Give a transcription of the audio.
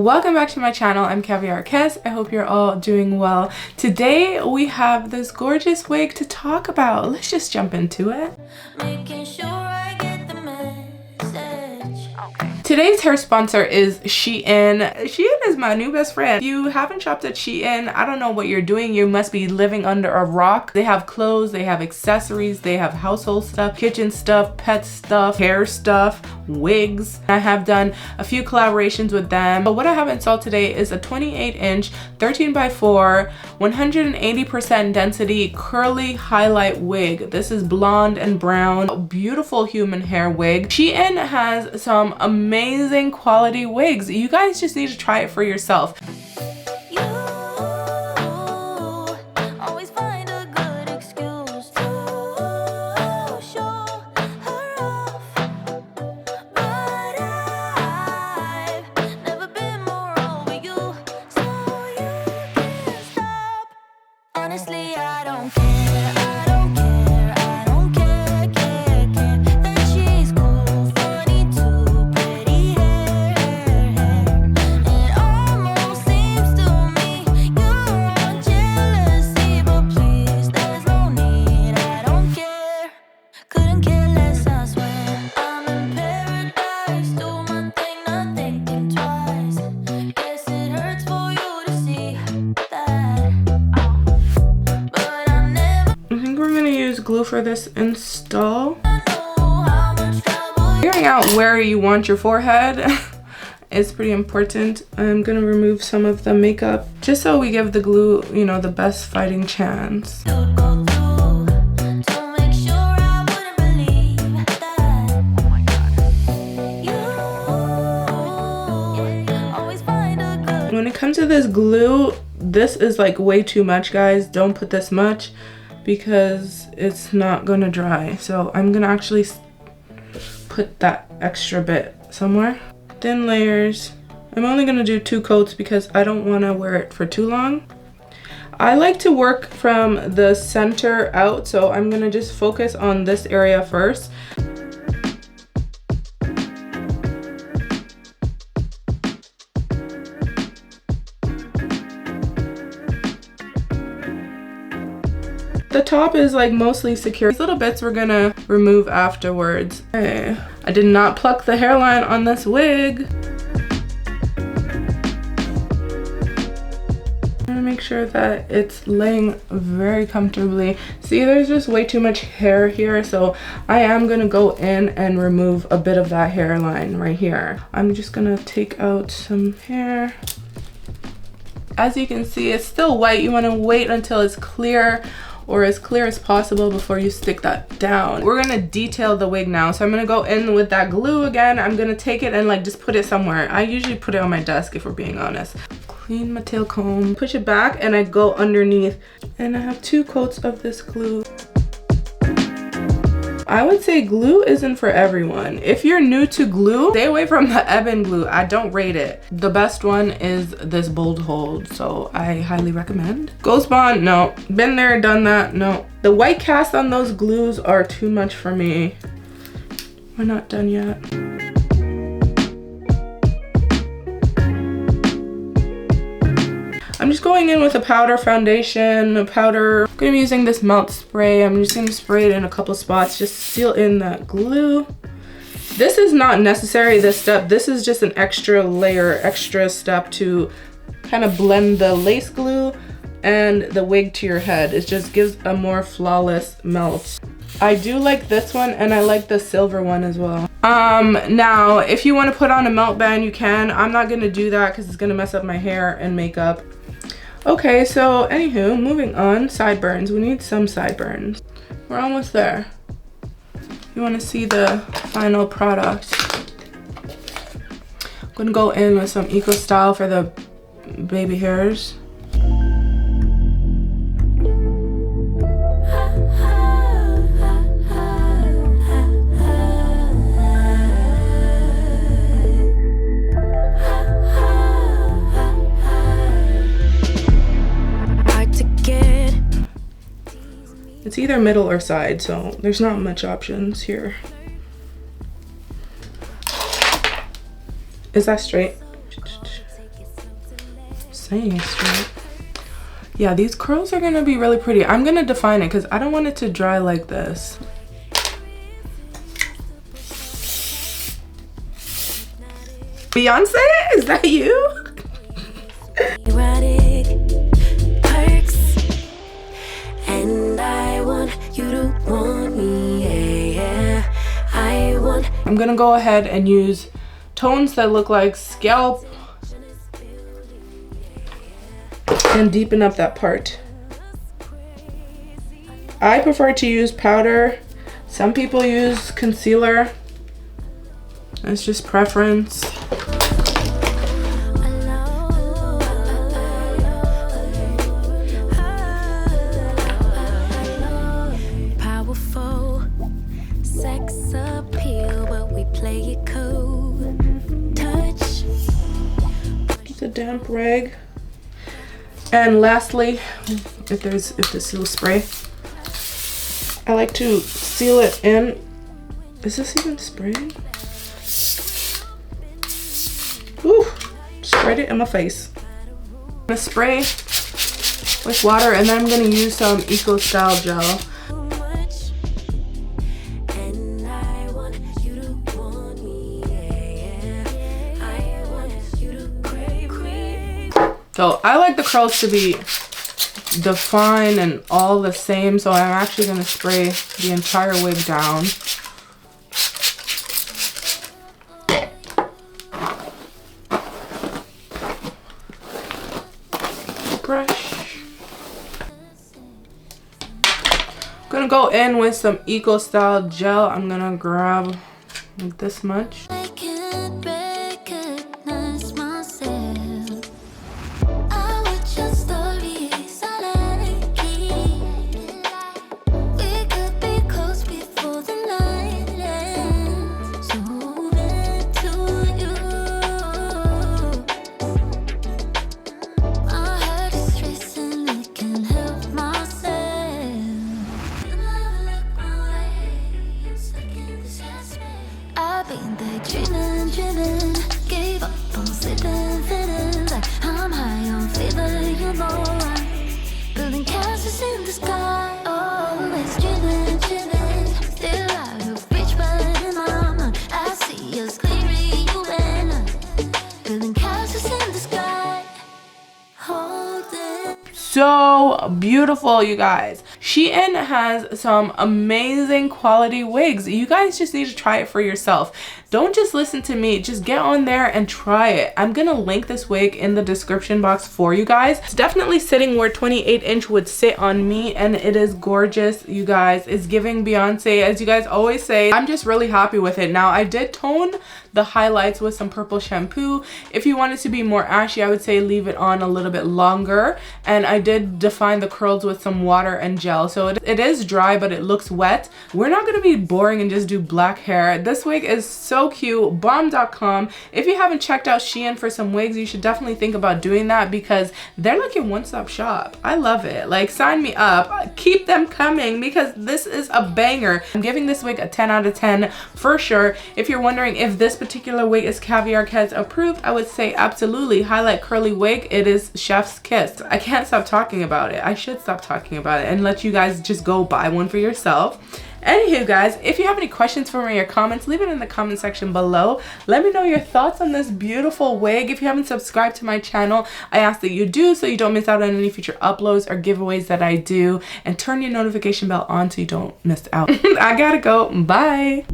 Welcome back to my channel. I'm Kaviarkezzy. I hope you're all doing well. Today we have this gorgeous wig to talk about. Let's just jump into it. Making sure I get the message. Okay. Today's hair sponsor is Shein. Shein is my new best friend. If you haven't shopped at Shein, I don't know what you're doing. You must be living under a rock. They have clothes, they have accessories, they have household stuff, kitchen stuff, pet stuff, hair stuff, wigs. I have done a few collaborations with them, but what I have installed today is a 28-inch 13x4 180% density curly highlight wig. This is blonde and brown, beautiful human hair wig. Shein has some amazing quality wigs. You guys just need to try it for yourself. Honestly, I don't care, I don't care, I don't care that she's cool, funny too, pretty hair. It almost seems to me you're on jealousy, but please, there's no need, I don't care, couldn't care less, I swear. I'm in paradise, do one thing, not thinking twice. Guess it hurts for you to see that. Glue for this install. Figuring out where you want your forehead is pretty important. I'm gonna remove some of the makeup just so we give the glue, you know, the best fighting chance. When it comes to this glue, this is like way too much, guys. Don't put this much because it's not gonna dry. So I'm gonna actually put that extra bit somewhere. Thin layers. I'm only gonna do 2 coats because I don't wanna wear it for too long. I like to work from the center out, so I'm gonna just focus on this area first. The top is like mostly secure. These little bits we're gonna remove afterwards. Okay. I did not pluck the hairline on this wig. I'm gonna make sure that it's laying very comfortably. See, there's just way too much hair here, so I am gonna go in and remove a bit of that hairline right here. I'm just gonna take out some hair. As you can see, it's still white. You wanna wait until it's clear, or as clear as possible before you stick that down. We're gonna detail the wig now. So I'm gonna go in with that glue again. I'm gonna take it and like just put it somewhere. I usually put it on my desk if we're being honest. Clean my tail comb, push it back, and I go underneath. And I have 2 coats of this glue. I would say glue isn't for everyone. If you're new to glue, stay away from the Ebin glue. I don't rate it. The best one is this Bold Hold, so I highly recommend. Ghost Bond, no. Been there, done that, no. The white cast on those glues are too much for me. We're not done yet. I'm just going in with a powder foundation, a powder. I'm gonna be using this melt spray. I'm just gonna spray it in a couple spots, just seal in that glue. This is not necessary, this step. This is just an extra layer, extra step to kind of blend the lace glue and the wig to your head. It just gives a more flawless melt. I do like this one, and I like the silver one as well. Now, if you want to put on a melt band, you can. I'm not gonna do that because it's gonna mess up my hair and makeup. Okay, so anywho, moving on, sideburns. We need some sideburns. We're almost there. You want to see the final product. I'm gonna go in with some Eco Style for the baby hairs. It's either middle or side, so there's not much options here. Is that straight? saying it straight. Yeah, these curls are gonna be really pretty. I'm gonna define it because I don't want it to dry like this. Beyonce, is that you? Erotic perks, and I want you to want me, yeah. I want. I'm gonna go ahead and use tones that look like scalp and deepen up that part. I prefer to use powder. Some people use concealer. It's just preference. Powerful sex appeal, but we play it cool. Touch. It's a damp rag. And lastly, if the seal spray, I like to seal it in. Is this even spraying? Ooh, sprayed it in my face. I'm gonna spray with water, and then I'm gonna use some Eco Style gel. So I like the curls to be defined and all the same, so I'm actually gonna spray the entire wig down. Brush. I'm gonna go in with some Eco Style gel. I'm gonna grab like this much. I can't recognize myself. I watch your stories, I like it. We could be close before the night ends. So into you. My heart is racing, I can't help myself. You never look my way, I'm stuck in this headspace. I've been daydreaming, dreaming, gave up on sleeping, feeling like I'm high on fever, you know I'm building castles in the sky, always dreaming, dreaming, still out of reach, but in my mind I see us clearly, you and I, building castles in the sky, holding. So beautiful, you guys. Shein has some amazing quality wigs. You guys just need to try it for yourself. Don't just listen to me, just get on there and try it. I'm gonna link this wig in the description box for you guys. It's definitely sitting where 28-inch would sit on me, and it is gorgeous, you guys. It's giving Beyonce, as you guys always say. I'm just really happy with it. Now, I did tone the highlights with some purple shampoo. If you want it to be more ashy, I would say leave it on a little bit longer. And I did define the curls with some water and gel. So it is dry, but it looks wet. We're not gonna be boring and just do black hair. This wig is so cute. Bomb.com. If you haven't checked out Shein for some wigs, you should definitely think about doing that because they're like a one-stop shop. I love it. Like, sign me up. Keep them coming because this is a banger. I'm giving this wig a 10 out of 10 for sure. If you're wondering if this particular wig is caviarkezzy approved, I would say absolutely. Highlight curly wig, it is chef's kiss. I can't stop talking about it. I should stop talking about it and let you guys just go buy one for yourself. Anywho, guys, if you have any questions for me or comments, leave it in the comment section below. Let me know your thoughts on this beautiful wig. If you haven't subscribed to my channel, I ask that you do so you don't miss out on any future uploads or giveaways that I do, and turn your notification bell on so you don't miss out. I gotta go. Bye.